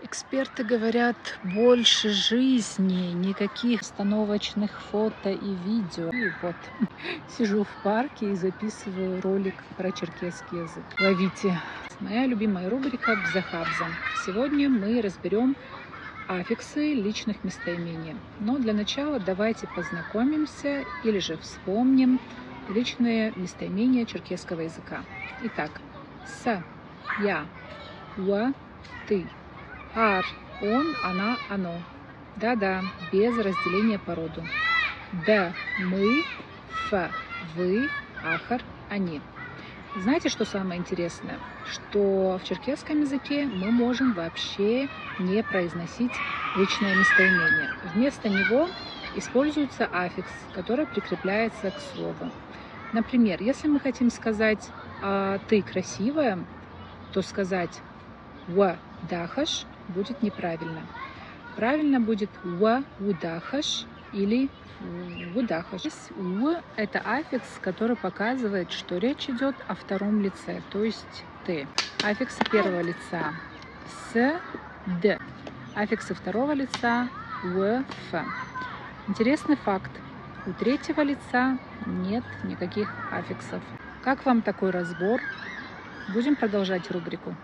Эксперты говорят, больше жизни, никаких остановочных фото и видео. И вот сижу в парке и записываю ролик про черкесский язык. Ловите. Моя любимая рубрика «Бзахабза». Сегодня мы разберем аффиксы личных местоимений. Но для начала давайте познакомимся или же вспомним личные местоимения черкесского языка. Итак, с, я, в, ты, ар, он, она, оно. Да-да, без разделения по роду. Д, мы, ф, вы, ахар, они. Знаете, что самое интересное? Что в черкесском языке мы можем вообще не произносить личное местоимение. Вместо него используется аффикс, который прикрепляется к слову. Например, если мы хотим сказать «ты красивая», то сказать «ва дахаш» будет неправильно. Правильно будет «ва удахаш» или «удахаш». «У» – это аффикс, который показывает, что речь идет о втором лице, то есть «ты». Аффиксы первого лица «с», «д». Аффиксы второго лица «в», «ф». Интересный факт. У третьего лица нет никаких аффиксов. Как вам такой разбор? Будем продолжать рубрику.